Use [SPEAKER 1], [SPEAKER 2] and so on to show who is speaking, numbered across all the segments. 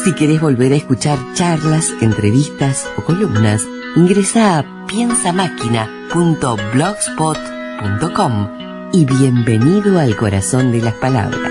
[SPEAKER 1] Si querés volver a escuchar charlas, entrevistas o columnas, ingresa a piensamáquina.blogspot.com y bienvenido al corazón de las palabras.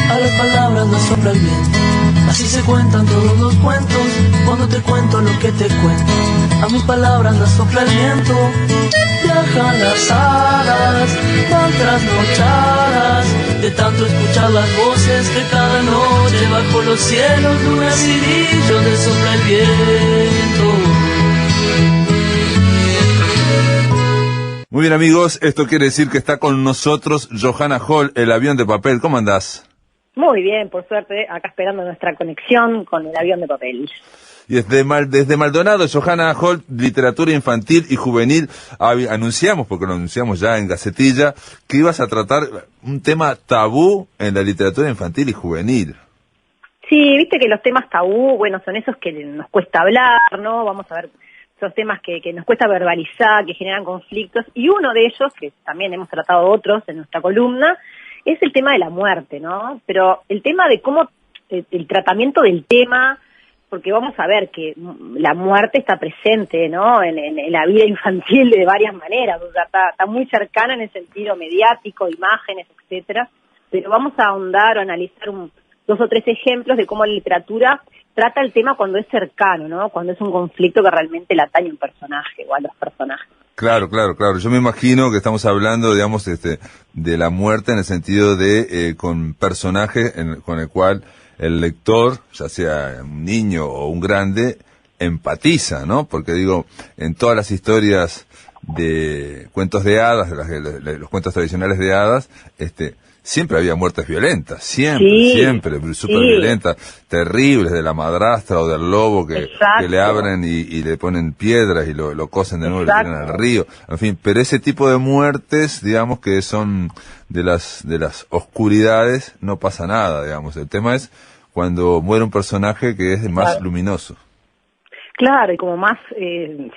[SPEAKER 2] A las palabras las sopla el viento. Así se cuentan todos los cuentos, cuando te cuento lo que te cuento. A mis palabras las sopla el viento. Viajan las hadas, van trasnochadas, de tanto escuchar las voces que cada noche bajo los cielos de un asidillo le sopla el viento.
[SPEAKER 3] Muy bien, amigos, esto quiere decir que está con nosotros Johanna Hall, el avión de papel. ¿Cómo andás?
[SPEAKER 4] Muy bien, por suerte, acá esperando nuestra conexión con el avión de papel.
[SPEAKER 3] Y desde Maldonado, Johanna Hall, literatura infantil y juvenil, anunciamos, porque lo anunciamos ya en Gacetilla, que ibas a tratar un tema tabú en la literatura infantil y juvenil.
[SPEAKER 4] Sí, viste que los temas tabú, bueno, son esos que nos cuesta hablar, ¿no? Vamos a ver, esos temas que nos cuesta verbalizar, que generan conflictos, y uno de ellos, que también hemos tratado otros en nuestra columna, es el tema de la muerte, ¿no? Pero el tema de cómo, el tratamiento del tema, porque vamos a ver que la muerte está presente, ¿no? En la vida infantil de varias maneras, o sea, está muy cercana en el sentido mediático, imágenes, etcétera, pero vamos a ahondar o analizar dos o tres ejemplos de cómo la literatura trata el tema cuando es cercano, ¿no? Cuando es un conflicto que realmente le atañe a un personaje o a los personajes.
[SPEAKER 3] Claro. Yo me imagino que estamos hablando, digamos, de la muerte en el sentido de con personajes con el cual el lector, ya sea un niño o un grande, empatiza, ¿no? Porque digo, en todas las historias de cuentos de hadas, los cuentos tradicionales de hadas, siempre había muertes violentas, siempre, súper violentas, terribles, de la madrastra o del lobo que le abren y le ponen piedras y lo cosen de nuevo y lo tiran al río, en fin, pero ese tipo de muertes, digamos, que son de las oscuridades, no pasa nada, digamos, el tema es cuando muere un personaje que es más luminoso.
[SPEAKER 4] Claro, y como más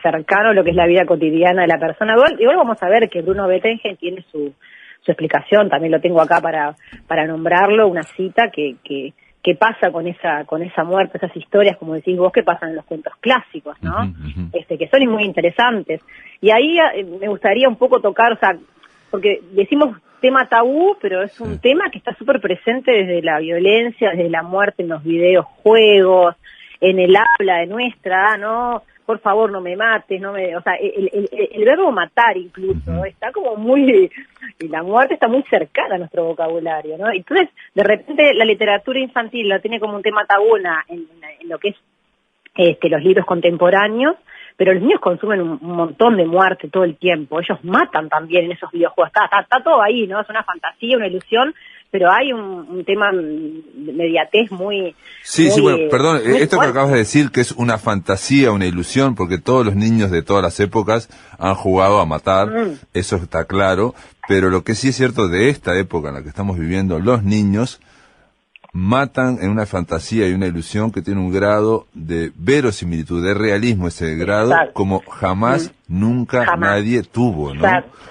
[SPEAKER 4] cercano a lo que es la vida cotidiana de la persona. Igual vamos a ver que Bruno Bettengen tiene su explicación, también lo tengo acá para nombrarlo, una cita que pasa con esa muerte, esas historias, como decís vos, que pasan en los cuentos clásicos, ¿no? Que son muy interesantes. Y ahí me gustaría un poco tocar, o sea, porque decimos tema tabú, pero es un tema que está súper presente desde la violencia, desde la muerte en los videojuegos, en el habla de nuestra, ¿no? Por favor, no me mates, o sea, el verbo matar incluso, está como muy, y la muerte está muy cercana a nuestro vocabulario, ¿no? Entonces, de repente, la literatura infantil la tiene como un tema tabú en lo que es los libros contemporáneos, pero los niños consumen un montón de muerte todo el tiempo, ellos matan también en esos videojuegos, está todo ahí, ¿no? Es una fantasía, una ilusión, pero hay un tema de mediatez muy...
[SPEAKER 3] Sí, bueno, perdón, esto
[SPEAKER 4] fuerte.
[SPEAKER 3] que acabas de decir, que es una fantasía, una ilusión, porque todos los niños de todas las épocas han jugado a matar, eso está claro, pero lo que sí es cierto de esta época en la que estamos viviendo, los niños matan en una fantasía y una ilusión que tiene un grado de verosimilitud, de realismo, ese grado como jamás, nunca nadie tuvo, ¿no?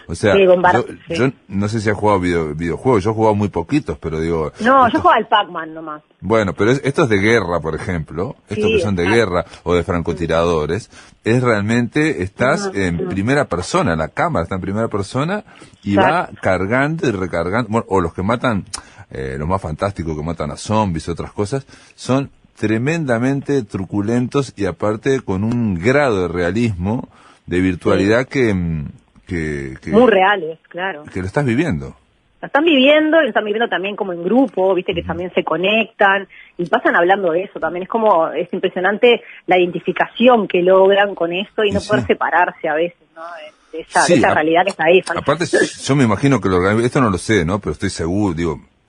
[SPEAKER 3] O sea, yo no sé si has jugado videojuegos, yo he jugado muy poquitos, pero digo...
[SPEAKER 4] No, yo jugaba al Pac-Man nomás.
[SPEAKER 3] Bueno, pero estos de guerra, por ejemplo, estos que son de guerra o de francotiradores, es realmente, estás en primera persona, la cámara está en primera persona y va cargando y recargando, bueno, o los que matan... los más fantásticos que matan a zombies y otras cosas, son tremendamente truculentos y aparte con un grado de realismo, de virtualidad que
[SPEAKER 4] muy reales, claro.
[SPEAKER 3] Que lo estás viviendo.
[SPEAKER 4] Lo están viviendo también como en grupo, viste que también se conectan y pasan hablando de eso también. Es impresionante la identificación que logran con esto y no poder separarse a veces, ¿no? De esa realidad que está ahí.
[SPEAKER 3] Aparte, yo me imagino que el organismo, esto no lo sé, ¿no? Pero estoy seguro,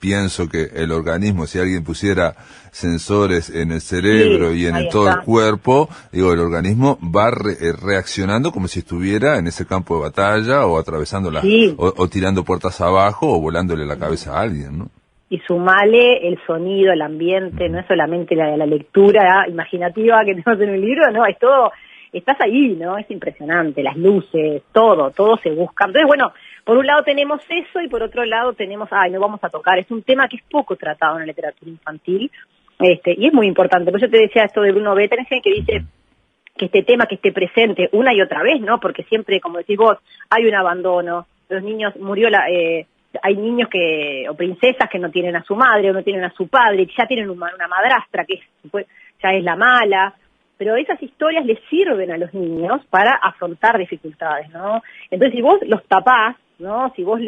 [SPEAKER 3] pienso que el organismo, si alguien pusiera sensores en el cerebro y en todo el cuerpo, el organismo va reaccionando como si estuviera en ese campo de batalla o atravesando o tirando puertas abajo o volándole la cabeza a alguien, ¿no?
[SPEAKER 4] y sumale el sonido, el ambiente, no es solamente la lectura imaginativa que tenemos en un libro, no, es todo, estás ahí, ¿no? Es impresionante, las luces, todo se busca. Entonces, bueno, por un lado tenemos eso y por otro lado tenemos, no vamos a tocar, es un tema que es poco tratado en la literatura infantil, y es muy importante. Por eso te decía esto de Bruno Bettelheim, que dice que este tema que esté presente una y otra vez, ¿no? Porque siempre, como decís vos, hay un abandono, los niños, hay niños o princesas que no tienen a su madre o no tienen a su padre, que ya tienen una madrastra que ya es la mala, pero esas historias les sirven a los niños para afrontar dificultades, ¿no? Entonces, si vos los tapás, ¿no? Si vos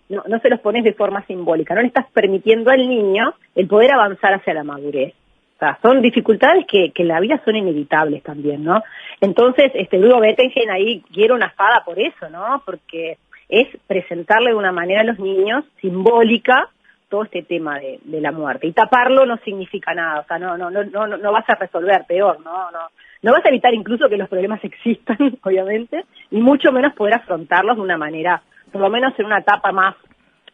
[SPEAKER 4] no se los pones de forma simbólica, no le estás permitiendo al niño el poder avanzar hacia la madurez. O sea, son dificultades que en la vida son inevitables también, ¿no? Entonces, Bruno Bettelheim ahí quiere una espada por eso, ¿no? Porque es presentarle de una manera a los niños simbólica todo este tema de la muerte. Y taparlo no significa nada, o sea, no vas a resolver, peor, no vas a evitar incluso que los problemas existan, obviamente, y mucho menos poder afrontarlos de una manera, por lo menos en una etapa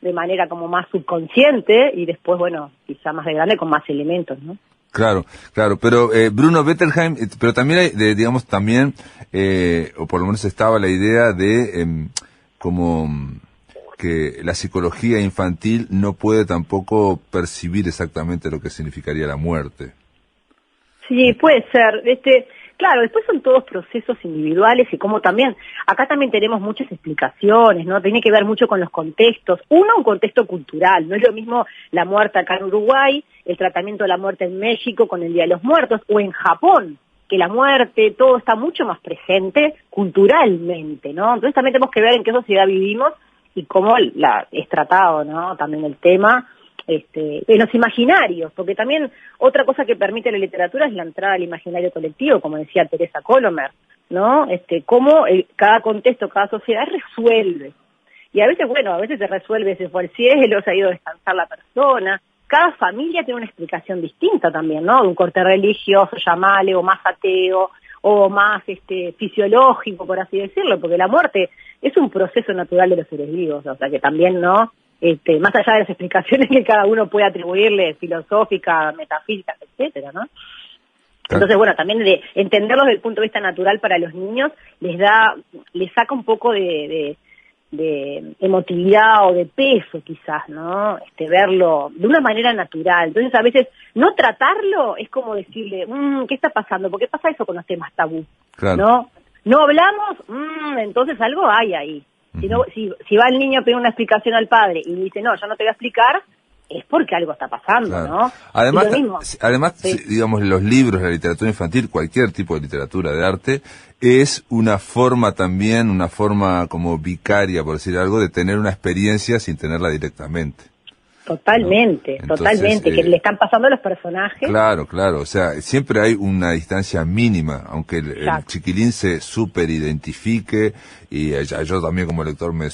[SPEAKER 4] de manera como más subconsciente, y después, bueno, quizá más de grande con más elementos, ¿no?
[SPEAKER 3] Claro, pero Bruno Bettelheim, pero también hay, digamos, también, o por lo menos estaba la idea de como que la psicología infantil no puede tampoco percibir exactamente lo que significaría la muerte.
[SPEAKER 4] Sí, puede ser. Claro, después son todos procesos individuales y como también, acá también tenemos muchas explicaciones, ¿no? Tiene que ver mucho con los contextos. Uno, un contexto cultural. No es lo mismo la muerte acá en Uruguay, el tratamiento de la muerte en México con el Día de los Muertos, o en Japón, que la muerte, todo está mucho más presente culturalmente, ¿no? Entonces también tenemos que ver en qué sociedad vivimos y cómo es tratado, ¿no? También el tema en los imaginarios, porque también otra cosa que permite la literatura es la entrada al imaginario colectivo, como decía Teresa Colomer, ¿no? Cómo cada contexto, cada sociedad resuelve. Y a veces se resuelve, se fue al cielo, se ha ido a descansar la persona. Cada familia tiene una explicación distinta también, ¿no? De un corte religioso, llamale, o más ateo, o más fisiológico, por así decirlo, porque la muerte es un proceso natural de los seres vivos, o sea que también, ¿no? Más allá de las explicaciones que cada uno puede atribuirle, filosóficas, metafísicas, etcétera, ¿no? Entonces, bueno, también de entenderlos desde el punto de vista natural para los niños les saca un poco de emotividad o de peso quizás, ¿no? Verlo de una manera natural. Entonces, a veces no tratarlo es como decirle, ¿qué está pasando? ¿Por qué pasa eso con los temas tabú? Claro. No hablamos, entonces algo hay ahí. Si va el niño a pedir una explicación al padre y dice, no, yo no te voy a explicar, es porque algo está pasando, claro, ¿no?
[SPEAKER 3] Además, sí, digamos, los libros, la literatura infantil, cualquier tipo de literatura de arte, es una forma también, una forma como vicaria, por decir algo, de tener una experiencia sin tenerla directamente.
[SPEAKER 4] Totalmente, ¿no? Entonces, totalmente, que le están pasando a los personajes.
[SPEAKER 3] Claro, o sea, siempre hay una distancia mínima, aunque el chiquilín se super identifique, y yo también como lector me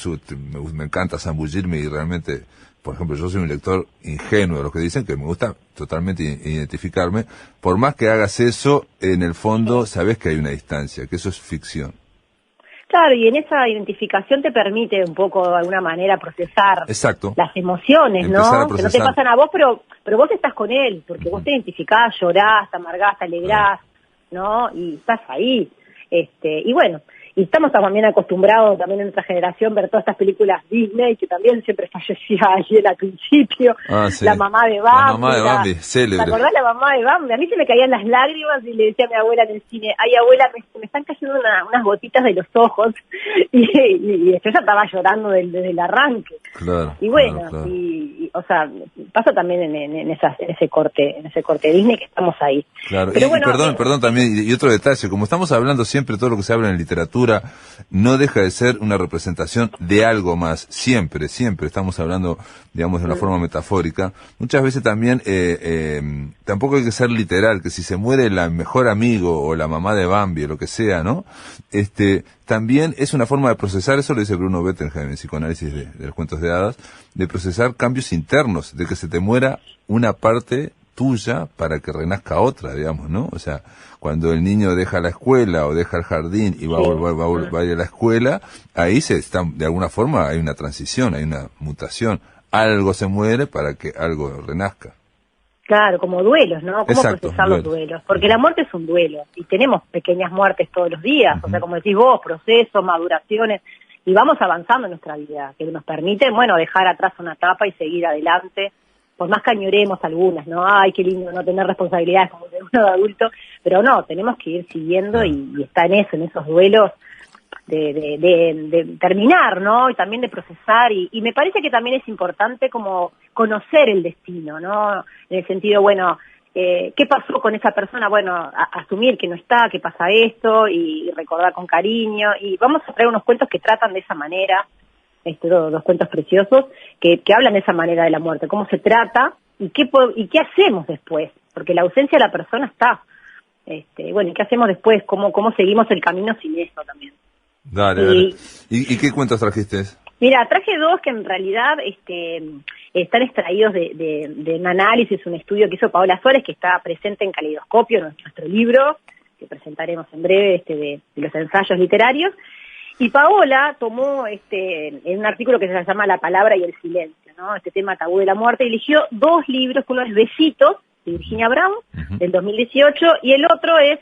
[SPEAKER 3] encanta zambullirme y realmente, por ejemplo, yo soy un lector ingenuo de los que dicen que me gusta totalmente identificarme, por más que hagas eso, en el fondo sabes que hay una distancia, que eso es ficción.
[SPEAKER 4] Claro, y en esa identificación te permite un poco, de alguna manera, procesar las emociones, ¿no? Que no te pasan a vos, pero vos estás con él, porque vos te identificás, llorás, te amargás, te alegrás, ¿no? Y estás ahí. Y bueno, y estamos también acostumbrados, también en nuestra generación, ver todas estas películas Disney, que también siempre fallecía ayer al principio.
[SPEAKER 3] Sí.
[SPEAKER 4] La mamá de Bambi.
[SPEAKER 3] La mamá de Bambi, célebre.
[SPEAKER 4] ¿Te acordás la mamá de Bambi? A mí se me caían las lágrimas y le decía a mi abuela en el cine, ay abuela, me están cayendo unas gotitas de los ojos. Y yo ya estaba llorando desde el arranque.
[SPEAKER 3] Claro.
[SPEAKER 4] Y bueno,
[SPEAKER 3] claro.
[SPEAKER 4] Y o sea, pasa también en ese corte Disney que estamos ahí.
[SPEAKER 3] Claro,
[SPEAKER 4] pero
[SPEAKER 3] perdón también, y otro detalle, como estamos hablando siempre, todo lo que se habla en literatura, no deja de ser una representación de algo más, siempre estamos hablando, digamos, de una forma metafórica. Muchas veces también, tampoco hay que ser literal, que si se muere el mejor amigo o la mamá de Bambi o lo que sea, ¿no? También es una forma de procesar, eso lo dice Bruno Bettelheim en Psicoanálisis de los cuentos de hadas, de procesar cambios internos, de que se te muera una parte tuya para que renazca otra, digamos, ¿no? O sea, cuando el niño deja la escuela o deja el jardín y va a ir a la escuela, ahí de alguna forma hay una transición, hay una mutación, algo se muere para que algo renazca.
[SPEAKER 4] Claro, como duelos, ¿no? ¿Cómo
[SPEAKER 3] Exacto,
[SPEAKER 4] procesar los duelos? Porque la muerte es un duelo y tenemos pequeñas muertes todos los días, o sea, como decís vos, procesos, maduraciones, y vamos avanzando en nuestra vida, que nos permite, bueno, dejar atrás una etapa y seguir adelante, por más que añoremos algunas, ¿no? Ay, qué lindo no tener responsabilidades como de uno de adulto, pero no, tenemos que ir siguiendo y está en eso, en esos duelos de terminar, ¿no? Y también de procesar, y me parece que también es importante como conocer el destino, ¿no? En el sentido, bueno, ¿qué pasó con esa persona? Bueno, asumir que no está, que pasa esto, y recordar con cariño, y vamos a traer unos cuentos que tratan de esa manera, dos cuentos preciosos, que hablan de esa manera de la muerte, cómo se trata, y qué hacemos después, porque la ausencia de la persona está, bueno, ¿y qué hacemos después? ¿Cómo seguimos el camino sin eso también?
[SPEAKER 3] Dale. ¿Y qué cuentos trajiste?
[SPEAKER 4] Mira, traje dos que en realidad están extraídos de un análisis, un estudio que hizo Paola Suárez, que está presente en Caleidoscopio, nuestro libro, que presentaremos en breve, de los ensayos literarios. Y Paola tomó en un artículo que se llama La palabra y el silencio, ¿no? Este tema tabú de la muerte, y eligió dos libros, uno es Besitos, de Virginia Brown, del 2018, y el otro es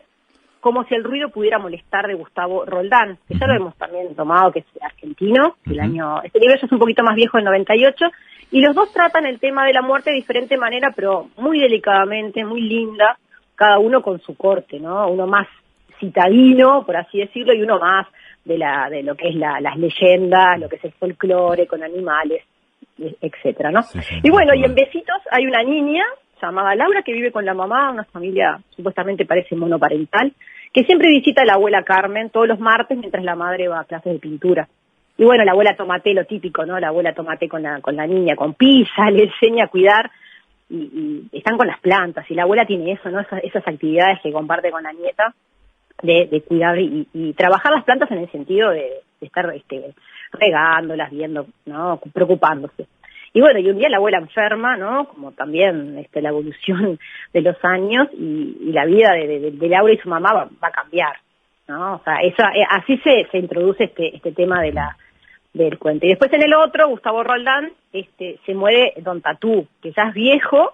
[SPEAKER 4] Como si el ruido pudiera molestar, de Gustavo Roldán, que ya lo hemos también tomado, que es argentino, este libro ya es un poquito más viejo, del 98, y los dos tratan el tema de la muerte de diferente manera, pero muy delicadamente, muy linda, cada uno con su corte, ¿no? Uno más citadino, por así decirlo, y uno más de lo que es las leyendas, lo que es el folclore, con animales, etcétera, ¿no? Sí, y bueno, y en Besitos hay una niña llamada Laura que vive con la mamá, una familia supuestamente parece monoparental, que siempre visita a la abuela Carmen todos los martes mientras la madre va a clases de pintura. Y bueno, la abuela toma té, lo típico, ¿no? La abuela toma té con la niña, con pizza, le enseña a cuidar, y están con las plantas, y la abuela tiene eso, ¿no? Esas actividades que comparte con la nieta, de cuidar y trabajar las plantas en el sentido de estar regándolas, viendo, ¿no? Preocupándose. Y bueno, y un día la abuela enferma, ¿no? Como también la evolución de los años, y la vida de Laura y su mamá va a cambiar, ¿no? O sea, así se introduce este tema del cuento. Y después en el otro, Gustavo Roldán, se muere Don Tatú, que ya es viejo,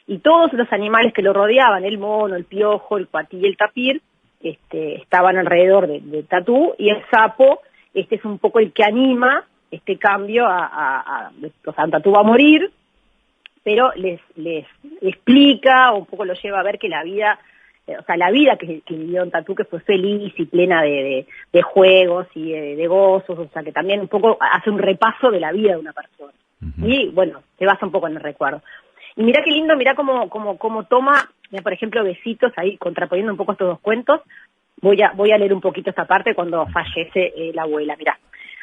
[SPEAKER 4] y todos los animales que lo rodeaban, el mono, el piojo, el cuatí y el tapir, estaban alrededor de Tatú, y el sapo, es un poco el que anima este cambio o sea, Tatú va a morir, pero les explica, o un poco lo lleva a ver que la vida, o sea, la vida que vivió Don Tatú, que fue feliz y plena de juegos y de gozos, o sea, que también un poco hace un repaso de la vida de una persona. Y bueno, se basa un poco en el recuerdo. Y mirá qué lindo, mirá cómo toma, mirá, por ejemplo, Besitos, ahí contraponiendo un poco estos dos cuentos. Voy a leer un poquito esta parte cuando fallece la abuela. Mirá.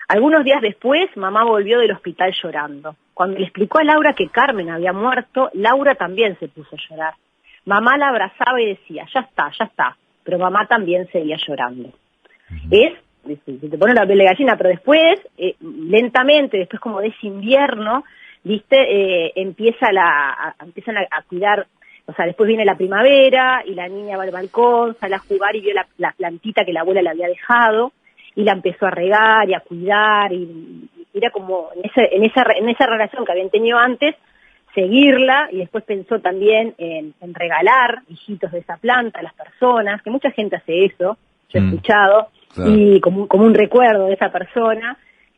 [SPEAKER 4] Algunos días después, mamá volvió del hospital llorando. Cuando le explicó a Laura que Carmen había muerto, Laura también se puso a llorar. Mamá la abrazaba y decía, ya está, pero mamá también seguía llorando. Se te pone la piel de gallina, pero después, lentamente, después como de ese invierno, viste, empiezan a cuidar, o sea, después viene la primavera, y la niña va al balcón, sale a jugar y vio la plantita que la abuela le había dejado, y la empezó a regar y a cuidar, y era como en esa relación que habían tenido antes, seguirla, y después pensó también en regalar hijitos de esa planta a las personas, que mucha gente hace eso, yo he escuchado, claro. Y como un recuerdo de esa persona,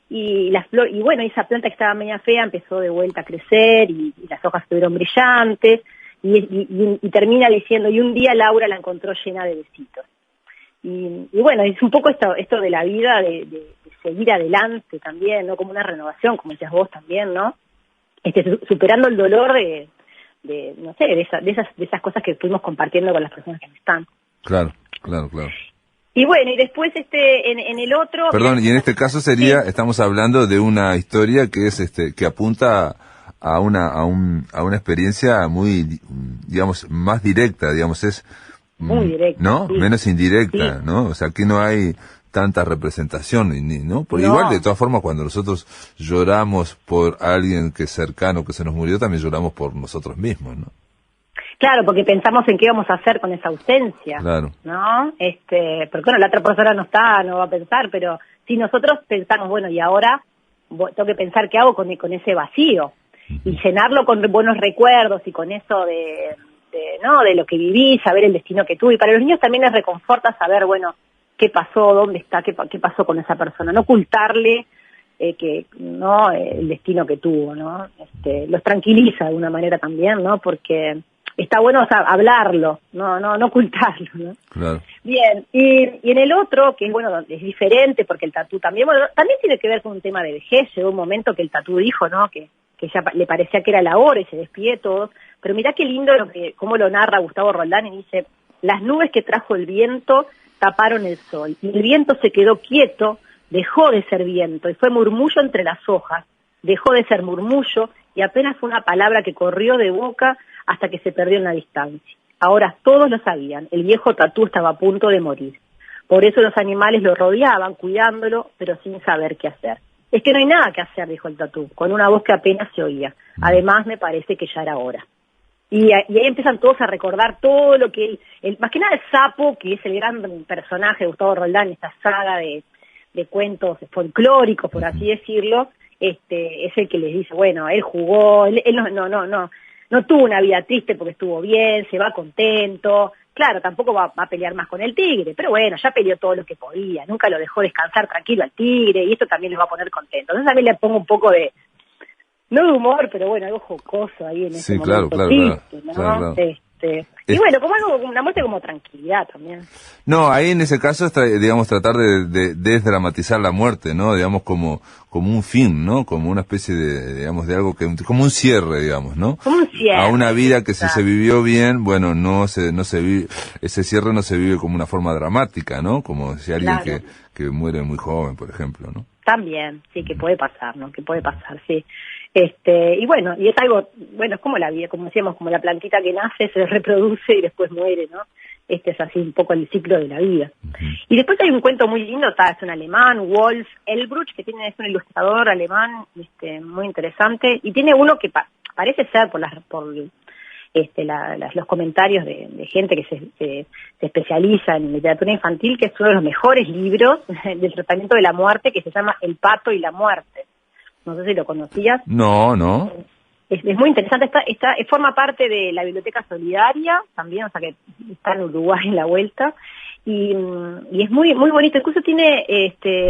[SPEAKER 4] y las flores, y bueno, esa planta que estaba media fea empezó de vuelta a crecer, y las hojas estuvieron brillantes, y termina diciendo, y un día Laura la encontró llena de besitos. Y bueno, es un poco esto de la vida, de seguir adelante también, ¿no? Como una renovación, como decías vos también, ¿no? Superando el dolor de no sé, de esas cosas que fuimos compartiendo con las personas que están.
[SPEAKER 3] Claro.
[SPEAKER 4] Y bueno, y después en el otro...
[SPEAKER 3] Perdón, y en este caso sería, sí, estamos hablando de una historia que es que apunta a una experiencia muy, digamos, más directa, digamos, es
[SPEAKER 4] muy directa,
[SPEAKER 3] ¿no?
[SPEAKER 4] Sí.
[SPEAKER 3] Menos indirecta,
[SPEAKER 4] Sí.
[SPEAKER 3] ¿no? O sea, aquí no hay tanta representación, ¿no? Por
[SPEAKER 4] No.
[SPEAKER 3] igual, de todas formas, cuando nosotros lloramos por alguien que es cercano, que se nos murió, también lloramos por nosotros mismos, ¿no?
[SPEAKER 4] Claro, porque pensamos en qué vamos a hacer con esa ausencia,
[SPEAKER 3] claro,
[SPEAKER 4] ¿no? Porque bueno, la otra persona no va a pensar, pero si nosotros pensamos, bueno, y ahora tengo que pensar qué hago con ese vacío. y llenarlo con buenos recuerdos y con eso ¿no? De lo que viví, saber el destino que tuve. Y para los niños también les reconforta saber, bueno, qué pasó, dónde está, qué pasó con esa persona, no ocultarle que no el destino que tuvo, ¿no? Los tranquiliza de alguna manera también, ¿no? Porque está bueno, o sea, hablarlo, no ocultarlo, ¿no?
[SPEAKER 3] Claro.
[SPEAKER 4] Bien, y en el otro, que es bueno, es diferente porque el tatú también, bueno, también tiene que ver con un tema de vejez. Llegó un momento que el tatú dijo, ¿no? Que ya le parecía que era la hora y se despide todos. Pero mirá qué lindo cómo lo narra Gustavo Roldán, y dice: las nubes que trajo el viento taparon el sol, y el viento se quedó quieto, dejó de ser viento, y fue murmullo entre las hojas, dejó de ser murmullo, y apenas fue una palabra que corrió de boca hasta que se perdió en la distancia. Ahora todos lo sabían, el viejo tatú estaba a punto de morir. Por eso los animales lo rodeaban, cuidándolo, pero sin saber qué hacer. Es que no hay nada que hacer, dijo el tatú, con una voz que apenas se oía. Además, me parece que ya era hora. Y ahí empiezan todos a recordar todo lo que más que nada el sapo, que es el gran personaje de Gustavo Roldán, esta saga de cuentos folclóricos, por así decirlo, es el que les dice, bueno, él jugó, él no tuvo una vida triste porque estuvo bien, se va contento. Claro, tampoco va a pelear más con el tigre, pero bueno, ya peleó todo lo que podía, nunca lo dejó descansar tranquilo al tigre, y esto también les va a poner contento. Entonces también le pongo un poco no de humor, pero bueno, algo jocoso ahí en ese momento triste, ¿no?
[SPEAKER 3] Claro.
[SPEAKER 4] Y bueno, como una muerte como tranquilidad también.
[SPEAKER 3] No, ahí en ese caso, digamos, tratar de desdramatizar la muerte, ¿no? Digamos, como un fin, ¿no? Como una especie digamos, de algo como un cierre, digamos, ¿no?
[SPEAKER 4] Como un cierre.
[SPEAKER 3] A una vida que si se vivió bien, bueno, no se vive, ese cierre no se vive como una forma dramática, ¿no? Como si alguien que muere muy joven, por ejemplo, ¿no?
[SPEAKER 4] También, sí, que puede pasar, ¿no? Que puede pasar, sí. Y bueno, y es algo, bueno, es como la vida, como decíamos, como la plantita que nace, se reproduce y después muere, ¿no? Es así un poco el ciclo de la vida. Y después hay un cuento muy lindo, es un alemán, Wolf Elbruch, que es un ilustrador alemán, muy interesante, y tiene uno que parece ser por los comentarios de gente que se especializa en literatura infantil, que es uno de los mejores libros del tratamiento de la muerte, que se llama El pato y la muerte. No sé si lo conocías.
[SPEAKER 3] No.
[SPEAKER 4] Es muy interesante, forma parte de la Biblioteca Solidaria también, o sea que está en Uruguay en la vuelta, y es muy muy bonito. Incluso tiene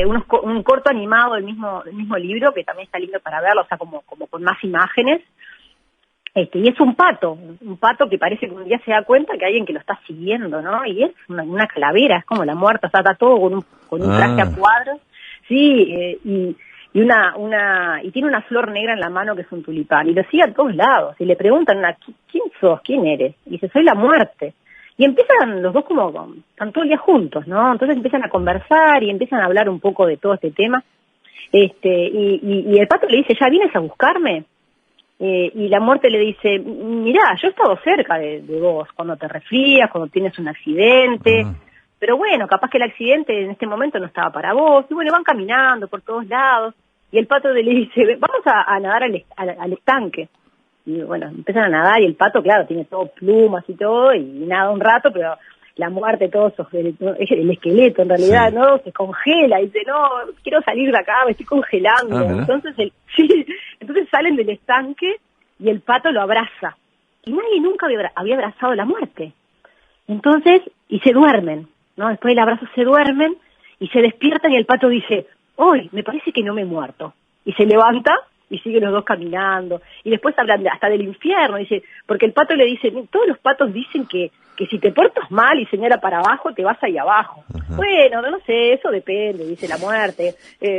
[SPEAKER 4] un corto animado del mismo libro, que también está lindo para verlo, o sea, como con más imágenes. Y es un pato que parece que un día se da cuenta que hay alguien que lo está siguiendo, ¿no? Y es una calavera, es como la muerte, o sea, está todo con un traje a cuadros. Sí, y tiene una flor negra en la mano que es un tulipán, y lo sigue a todos lados, y le preguntan, ¿quién sos? ¿Quién eres? Y dice, soy la muerte. Y empiezan los dos están todo el día juntos, ¿no? Entonces empiezan a conversar y empiezan a hablar un poco de todo este tema. Y el pato le dice, ¿ya vienes a buscarme? Y la muerte le dice, mirá, yo he estado cerca de vos, cuando te resfrías, cuando tienes un accidente, pero bueno, capaz que el accidente en este momento no estaba para vos. Y bueno, van caminando por todos lados, y el pato le dice, vamos a nadar al estanque. Y bueno, empiezan a nadar, y el pato, claro, tiene todo plumas y todo, y nada un rato, pero la muerte, el esqueleto en realidad, sí, ¿no? Se congela, y dice, no, quiero salir de acá, me estoy congelando. Entonces salen del estanque, y el pato lo abraza. Y nadie nunca había abrazado a la muerte. Entonces, y se duermen, ¿no? Después del abrazo se duermen, y se despiertan, y el pato dice, hoy me parece que no me he muerto. Y se levanta, y siguen los dos caminando. Y después hablan hasta del infierno, dice, porque el pato le dice, todos los patos dicen que si te portas mal y señala para abajo, te vas ahí abajo. Ajá. Bueno, no sé, eso depende, dice la muerte,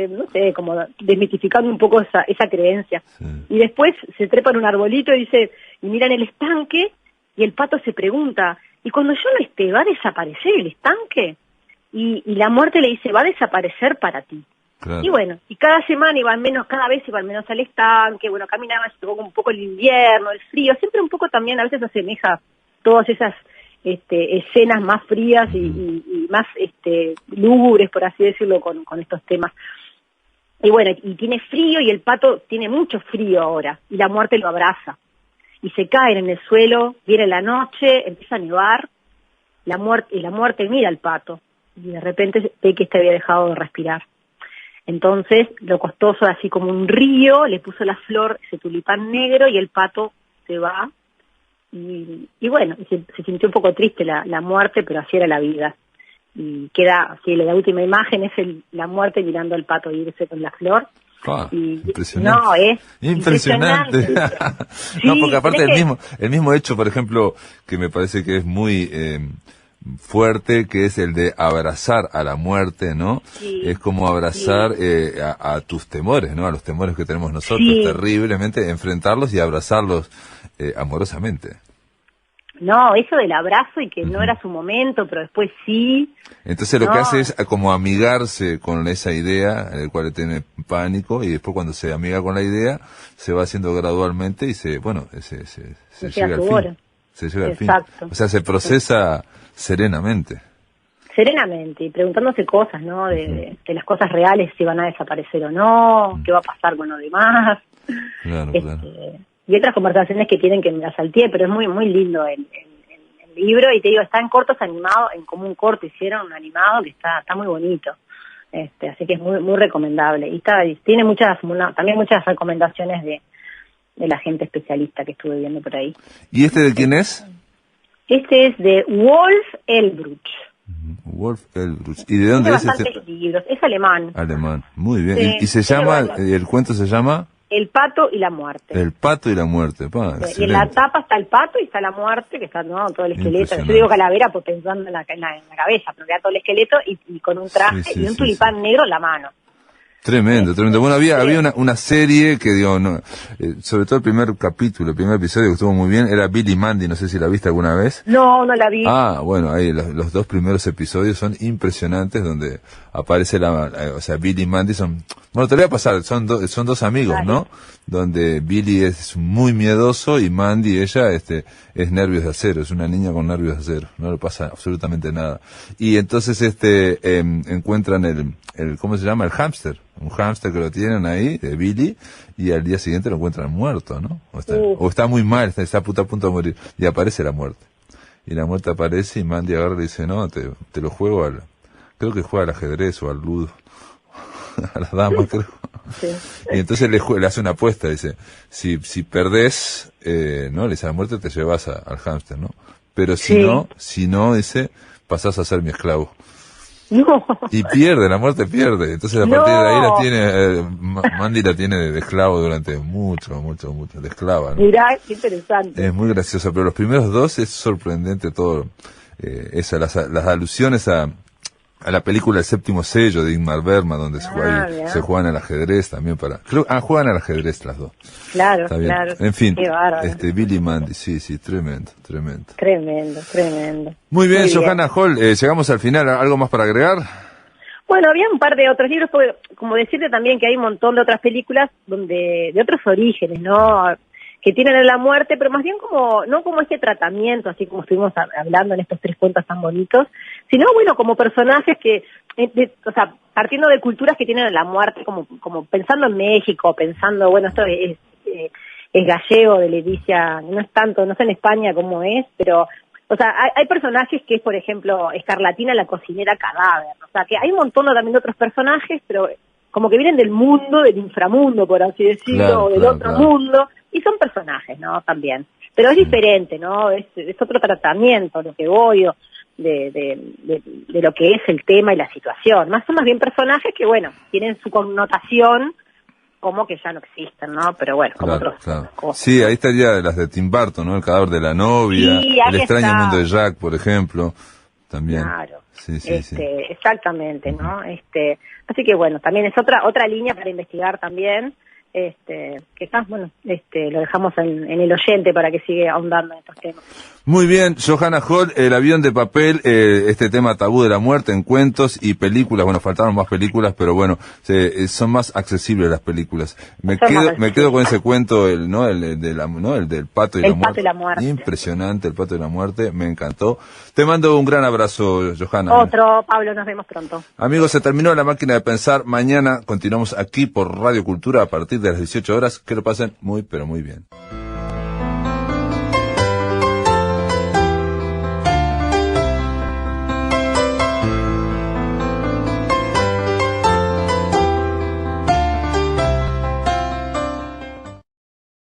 [SPEAKER 4] no sé, como desmitificando un poco esa creencia. Sí. Y después se trepa en un arbolito y dice, y miran el estanque, y el pato se pregunta, ¿y cuando yo no esté, va a desaparecer el estanque? Y la muerte le dice, va a desaparecer para ti. Claro. Y bueno, y cada semana cada vez iban menos al estanque, bueno, caminaban, se tocó un poco el invierno, el frío, siempre un poco también a veces asemeja todas esas escenas más frías y más lúgubres, por así decirlo, con estos temas. Y bueno, y tiene frío, y el pato tiene mucho frío ahora, y la muerte lo abraza. Y se caen en el suelo, viene la noche, empieza a nevar, y la muerte mira al pato, y de repente ve que había dejado de respirar. Entonces lo costoso, así como un río, le puso la flor, ese tulipán negro, y el pato se va. Y bueno, se sintió un poco triste la muerte, pero así era la vida. Y queda así, la última imagen es la muerte mirando al pato irse con la flor.
[SPEAKER 3] Impresionante.
[SPEAKER 4] No, es
[SPEAKER 3] impresionante.
[SPEAKER 4] Sí,
[SPEAKER 3] No, porque aparte el mismo hecho, por ejemplo, que me parece que es muy fuerte, que es el de abrazar a la muerte, ¿no?
[SPEAKER 4] Sí,
[SPEAKER 3] es como abrazar
[SPEAKER 4] sí.
[SPEAKER 3] a tus temores, ¿no? A los temores que tenemos nosotros,
[SPEAKER 4] Sí.
[SPEAKER 3] terriblemente, enfrentarlos y abrazarlos amorosamente.
[SPEAKER 4] No, eso del abrazo y que no era su momento, pero después sí.
[SPEAKER 3] Entonces lo que hace es como amigarse con esa idea, en el cual tiene pánico, y después cuando se amiga con la idea, se va haciendo gradualmente y se llega al fin. Se llega al fin. O sea, se procesa serenamente.
[SPEAKER 4] Serenamente, y preguntándose cosas, ¿no? De las cosas reales, si van a desaparecer o no, qué va a pasar con lo demás.
[SPEAKER 3] Claro, claro.
[SPEAKER 4] Y otras conversaciones que tienen que me las salteé, pero es muy muy lindo el libro, y te digo, está en cortos animados, en como un corto hicieron un animado que está muy bonito. Así que es muy muy recomendable. Y tiene también muchas recomendaciones de la gente especialista que estuve viendo por ahí.
[SPEAKER 3] ¿Y este de quién es?
[SPEAKER 4] Este es de Wolf Elbruch.
[SPEAKER 3] Wolf Elbruch. ¿Y de dónde
[SPEAKER 4] Tiene
[SPEAKER 3] es
[SPEAKER 4] bastantes libros, es alemán.
[SPEAKER 3] Alemán, muy bien.
[SPEAKER 4] Sí,
[SPEAKER 3] ¿Y se llama, el cuento se llama?
[SPEAKER 4] El pato y la muerte.
[SPEAKER 3] El pato y la muerte.
[SPEAKER 4] Y en la tapa está el pato y está la muerte, que está todo el esqueleto. Yo digo calavera pues pensando en la cabeza, pero queda todo el esqueleto y con un traje y un tulipán negro en la mano.
[SPEAKER 3] Tremendo, tremendo. Bueno, había una serie que, digo, no, sobre todo el primer episodio que estuvo muy bien, era Billy Mandy, no sé si la viste alguna vez.
[SPEAKER 4] No, no la vi.
[SPEAKER 3] Ah, bueno, ahí los dos primeros episodios son impresionantes, donde aparece o sea, Billy y Mandy bueno, te lo voy a pasar, son dos amigos, vale, ¿no? Donde Billy es muy miedoso y Mandy, ella, es nervios de acero, es una niña con nervios de acero, no le pasa absolutamente nada. Y entonces, encuentran ¿cómo se llama? El hámster. Un hámster que lo tienen ahí, de Billy, y al día siguiente lo encuentran muerto, ¿no? O está muy mal, está a punto de morir. Y aparece la muerte. Y la muerte aparece y Mandy agarra y dice, no, te lo juego creo que juega al ajedrez o al ludo. A las damas, creo. Sí. Y entonces le hace una apuesta, dice, si perdés, ¿no? Le dice, a la muerte te llevas al hámster, ¿no? Pero si no, dice, pasás a ser mi esclavo.
[SPEAKER 4] No.
[SPEAKER 3] Y la muerte pierde. Entonces a partir de ahí Mandy la tiene de esclavo durante mucho, de esclava, ¿no?
[SPEAKER 4] Mirá, qué interesante.
[SPEAKER 3] Es muy gracioso, pero los primeros dos es sorprendente todo, las alusiones a la película El Séptimo Sello de Ingmar Bergman, donde se juegan al ajedrez también juegan al ajedrez las dos.
[SPEAKER 4] Claro, claro.
[SPEAKER 3] En fin,
[SPEAKER 4] qué bárbaro.
[SPEAKER 3] Billy y Mandy, sí, tremendo.
[SPEAKER 4] Tremendo.
[SPEAKER 3] Muy bien, Johanna Holl, llegamos al final, ¿algo más para agregar?
[SPEAKER 4] Bueno, había un par de otros libros, como decirte también que hay un montón de otras películas de otros orígenes, ¿no? Que tienen la muerte, pero más bien no como este tratamiento, así como estuvimos hablando en estos 3 cuentos tan bonitos, sino bueno, como personajes que, o sea, partiendo de culturas que tienen la muerte, como pensando en México, pensando, bueno, esto es gallego, de Leticia, no es tanto, no sé en España cómo es, pero, o sea, hay personajes que es, por ejemplo, Escarlatina, la cocinera cadáver, o sea, que hay un montón también de otros personajes, pero como que vienen del mundo, del inframundo, por así decirlo, o del otro mundo, y son personajes, ¿no? También. Pero es diferente, ¿no? Es otro tratamiento, lo que voy, de lo que es el tema y la situación. Son más bien personajes que, bueno, tienen su connotación como que ya no existen, ¿no? Pero bueno, como otras cosas.
[SPEAKER 3] Sí, ahí estaría las de Tim Burton, ¿no? El cadáver de la novia, El extraño mundo de Jack, por ejemplo, también.
[SPEAKER 4] Claro.
[SPEAKER 3] Sí.
[SPEAKER 4] Exactamente, ¿no? Así que bueno, también es otra línea para investigar también, que quizás, bueno, lo dejamos en el oyente para que siga ahondando en estos temas.
[SPEAKER 3] Muy bien, Johanna Holl, El avión de papel, este tema tabú de la muerte en cuentos y películas. Bueno, faltaron más películas, pero bueno, son más accesibles las películas. Me quedo con ese cuento, el del pato y la muerte. Impresionante, El pato y la muerte, me encantó. Te mando un gran abrazo, Johanna.
[SPEAKER 4] Otro, Pablo, nos vemos pronto.
[SPEAKER 3] Amigos, se terminó La Máquina de Pensar. Mañana continuamos aquí por Radio Cultura a partir de las 18 horas. Que lo pasen muy, pero muy bien.